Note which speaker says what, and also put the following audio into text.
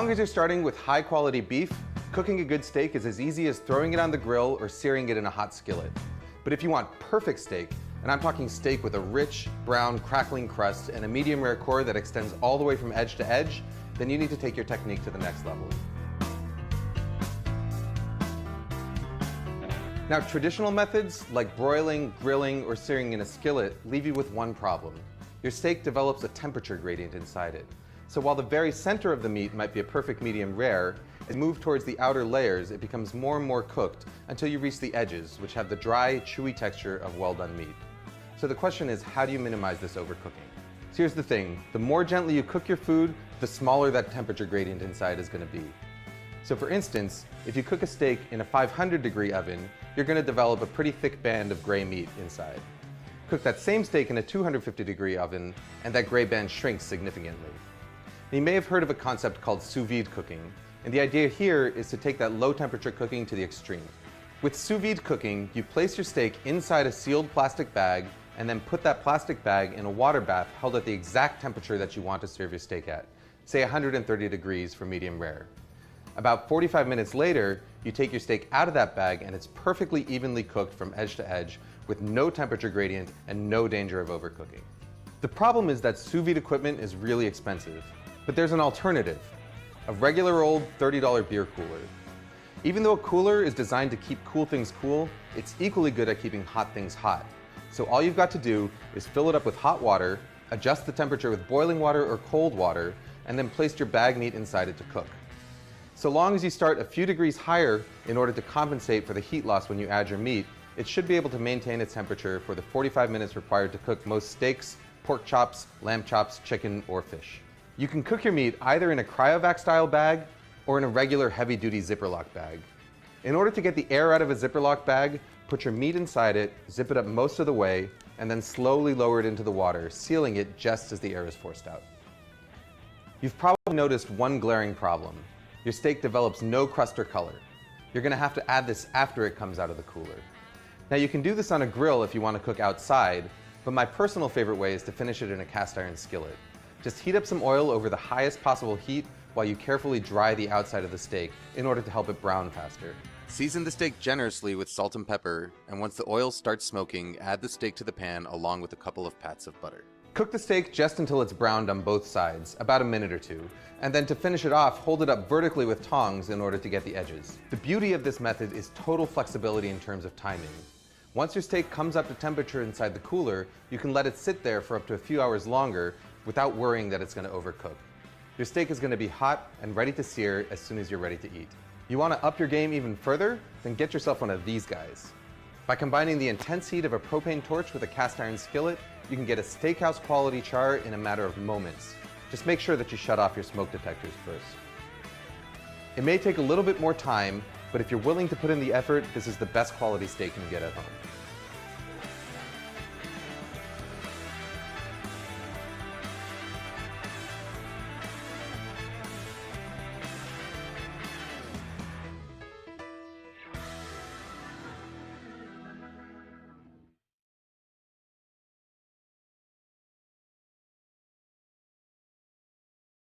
Speaker 1: long as you're starting with high quality beef, cooking a good steak is as easy as throwing it on the grill or searing it in a hot skillet. But if you want perfect steak, and I'm talking steak with a rich, brown, crackling crust and a medium rare core that extends all the way from edge to edge, then you need to take your technique to the next level. Now, traditional methods like broiling, grilling, or searing in a skillet leave you with one problem. Your steak develops a temperature gradient inside it. So while the very center of the meat might be a perfect medium rare, as you move towards the outer layers, it becomes more and more cooked until you reach the edges, which have the dry, chewy texture of well-done meat. So the question is, how do you minimize this overcooking? So here's the thing, the more gently you cook your food, the smaller that temperature gradient inside is going to be. So for instance, if you cook a steak in a 500-degree oven, you're going to develop a pretty thick band of gray meat inside. Cook that same steak in a 250-degree oven, and that gray band shrinks significantly. You may have heard of a concept called sous vide cooking, and the idea here is to take that low temperature cooking to the extreme. With sous vide cooking, you place your steak inside a sealed plastic bag and then put that plastic bag in a water bath held at the exact temperature that you want to serve your steak at, say 130 degrees for medium rare. About 45 minutes later, you take your steak out of that bag and it's perfectly evenly cooked from edge to edge with no temperature gradient and no danger of overcooking. The problem is that sous vide equipment is really expensive, but there's an alternative, a regular old $30 beer cooler. Even though a cooler is designed to keep cool things cool, it's equally good at keeping hot things hot. So all you've got to do is fill it up with hot water, adjust the temperature with boiling water or cold water, and then place your bag meat inside it to cook. So long as you start a few degrees higher in order to compensate for the heat loss when you add your meat, it should be able to maintain its temperature for the 45 minutes required to cook most steaks, pork chops, lamb chops, chicken, or fish. You can cook your meat either in a cryovac style bag or in a regular heavy-duty Ziploc bag. In order to get the air out of a Ziploc bag, put your meat inside it, zip it up most of the way, and then slowly lower it into the water, sealing it just as the air is forced out. You've probably noticed one glaring problem. Your steak develops no crust or color. You're going to have to add this after it comes out of the cooler. Now you can do this on a grill if you want to cook outside, but my personal favorite way is to finish it in a cast iron skillet. Just heat up some oil over the highest possible heat while you carefully dry the outside of the steak in order to help it brown faster. Season the steak generously with salt and pepper, and once the oil starts smoking, add the steak to the pan along with a couple of pats of butter. Cook the steak just until it's browned on both sides, about a minute or two, and then to finish it off, hold it up vertically with tongs in order to get the edges. The beauty of this method is total flexibility in terms of timing. Once your steak comes up to temperature inside the cooler, you can let it sit there for up to a few hours longer without worrying that it's going to overcook. Your steak is going to be hot and ready to sear as soon as you're ready to eat. You want to up your game even further? Then get yourself one of these guys. By combining the intense heat of a propane torch with a cast iron skillet, you can get a steakhouse quality char in a matter of moments. Just make sure that you shut off your smoke detectors first. It may take a little bit more time, but if you're willing to put in the effort, this is the best quality steak you can get at home.